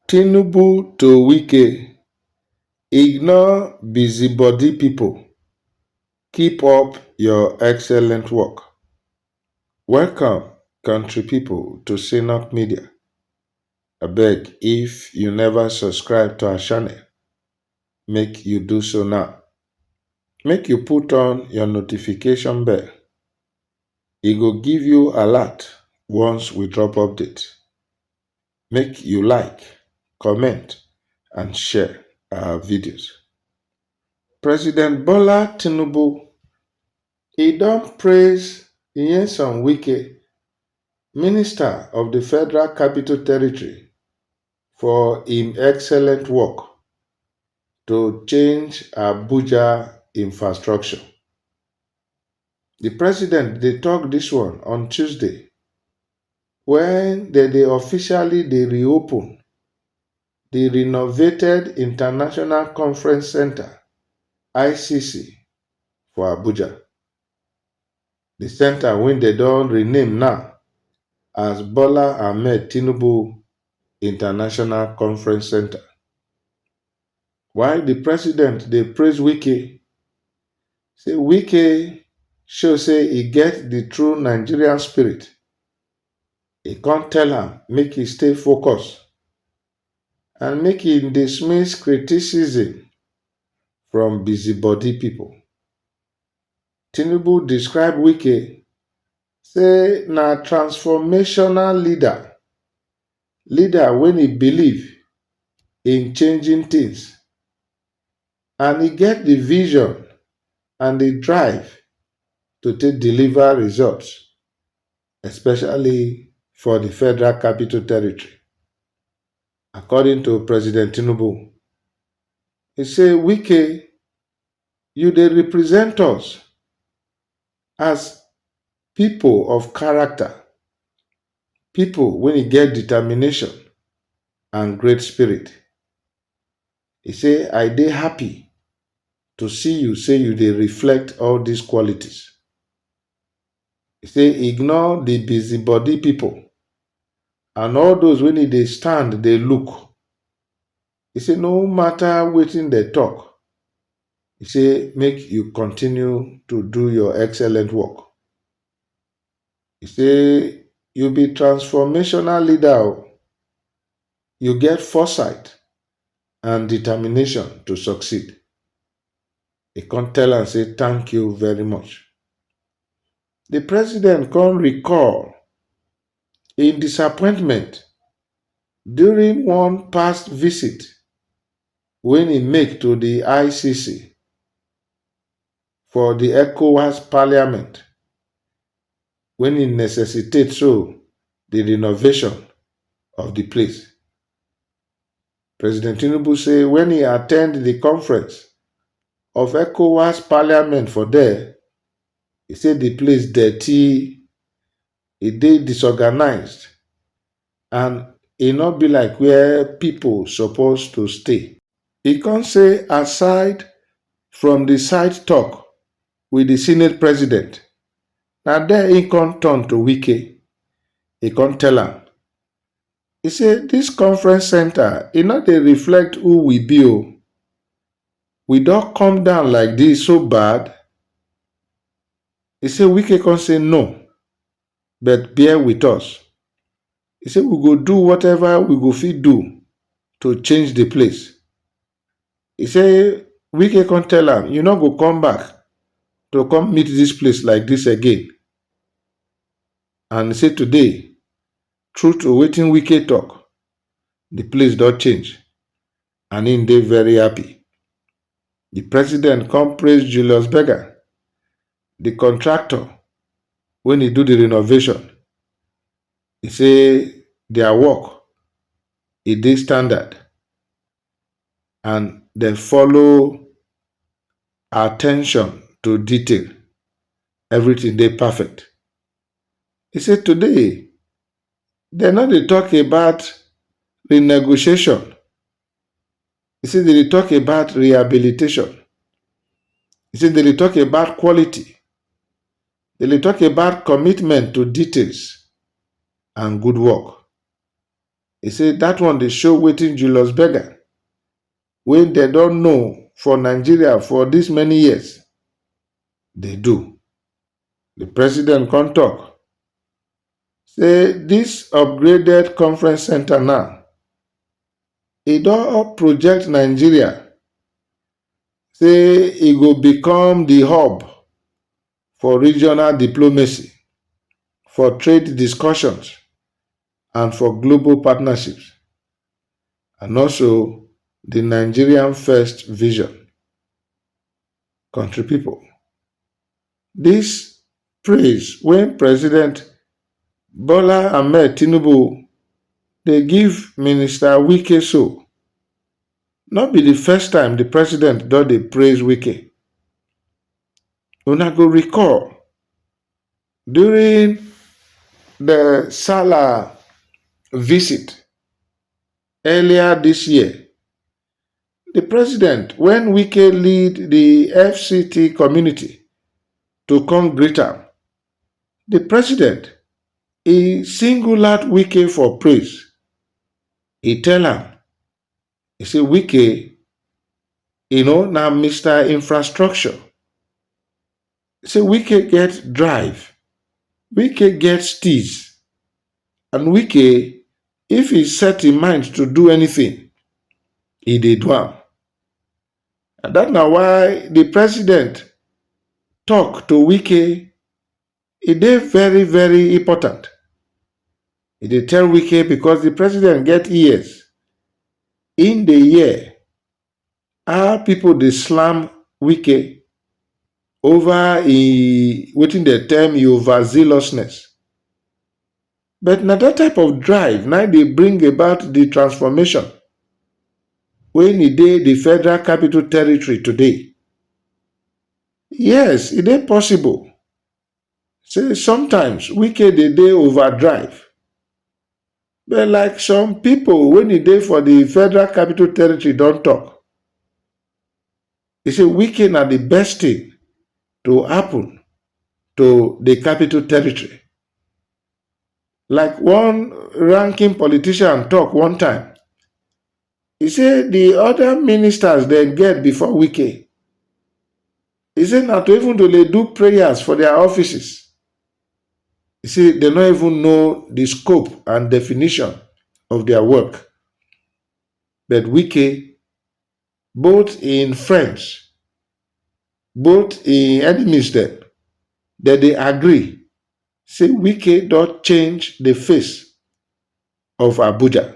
Tinubu to Wike, ignore busybody people. Keep up your excellent work. Welcome, country people, to Synod Media. Abeg, if you never subscribe to our channel, make you do so now. Make you put on your notification bell. E go give you alert once we drop update. Make you like, comment, and share our videos. President Bola Tinubu, he don praise Nyesom Wike, Minister of the Federal Capital Territory, for im excellent work to change Abuja infrastructure. The president dey tok dis one on Tuesday wen dem dey officially reopen the renovated International Conference Center (ICC) for Abuja. The center wey dem don rename now as Bola Tinubu International Conference Center. While the president dey praise Wike, say Wike show say e get the true Nigerian spirit, e come tell am make e stay focused and make e dismiss criticism from busybody people. Tinubu describe Wike say na transformational leader wey e believe in changing things, and e get the vision and the drive to take deliver results, especially for the Federal Capital Territory. According to President Tinubu, he say, Wike, you dey represent us as people of character, people wey get determination and great spirit. He say, I dey happy to see you say you dey reflect all these qualities. He say, ignore the busybody people and all those wey dey stand dey look. He say, no matter wetin dem talk, he say, make you continue to do your excellent work. He say, you be transformational leader. You get foresight and determination to succeed. He come tell am say, thank you very much. The president come recall im disappointment during one past visit wey he make to the ICC for the ECOWAS Parliament, when he necessitate so the renovation of the place. President Tinubu say when he attend the conference of ECOWAS Parliament for there, he say the place dirty, e dey disorganized, and e no be like where people suppose to stay. He come say aside from the side talk with the Senate President, na there he come turn to Wike. He come tell am, he say this conference center e no dey reflect who we be o. We don come down like this so bad. He say Wike come say no, but bear with us. He say we go do whatever we go fit do to change the place. He say Wike come tell am, you no go come back to come meet this place like this again. And he say today, true to wetin Wike talk, the place don change, and him dey very happy. The president come praise Julius Berger, the contractor, when he do the renovation. He say their work e dey standard, and dem follow attention to detail. Everything dey perfect. He say today, dem no dey talk about renegotiation. He say dem dey talk about rehabilitation. He say dem dey talk about quality. Dem dey talk about commitment to details and good work. He said that one dey show wetin Julius Berger, wey dem don know for Nigeria for dis many years, dey do. The president come talk say dis upgraded conference center now, e don project Nigeria say e go become the hub for regional diplomacy, for trade discussions, and for global partnerships, and also the Nigerian first vision. Country people, this praise when President Bola Tinubu dey give Minister Wike so, not be the first time the president don dey praise Wike. Una go recall during the Salah visit earlier this year, the president, when Wike lead the FCT community to come greet am, the president, he single out Wike for praise. He tell am, he say, Wike, na Mr. Infrastructure. He say, Wike get drive, Wike get steeze, and Wike, if he set in mind to do anything, he dey do am. And that na why the president talk to Wike, e dey very, very important. E dey tell Wike because the president get ears. In the year, how people dey slam Wike over wetin dem term overzealousness. But na that type of drive na dey bring about the transformation when e dey the Federal Capital Territory today. Yes, e dey possible. Say sometimes Wike dey overdrive. But like some people when e dey for the Federal Capital Territory don talk, e say Wike na the best thing to happen to the Capital Territory. Like one ranking politician talk one time, he say the other ministers dem get before Wike, he say na to even to dey do prayers for their offices. He say they no even know the scope and definition of their work. But Wike, both in friends, both in enemies dem, that they agree, say Wike don change the face of Abuja.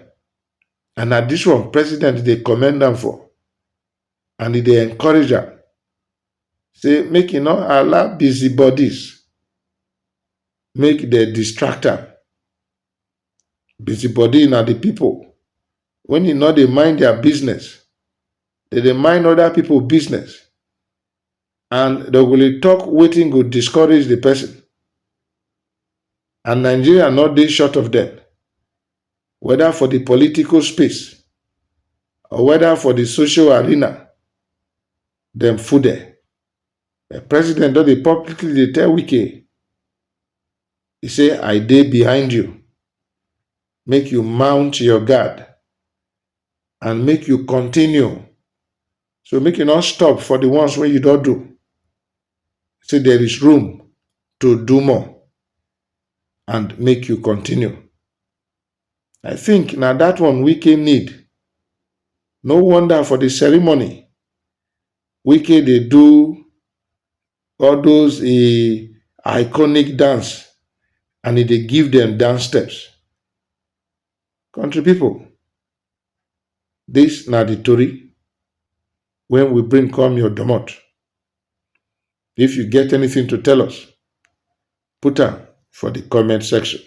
And na this one president dey commend am for. And he dey encourage am. Say make e no allow busybodies make dem distract am. Busybody na the people when e no dey mind their business, they dey mind other people business, and they go dey talk wetin go discourage the person. And Nigeria no dey short of them, whether for the political space or whether for the social arena, dem full there. The president don dey publicly dey tell Wike, he say, I dey behind you. Make you mount your guard and make you continue. So make you not stop for the ones where you don't do. Say there is room to do more and make you continue. I think now that one Wike need. No wonder for the ceremony, Wike they do all those iconic dance, and they give them dance steps. Country people, this na the story when we bring come your domot. If you get anything to tell us, put am for the comment section.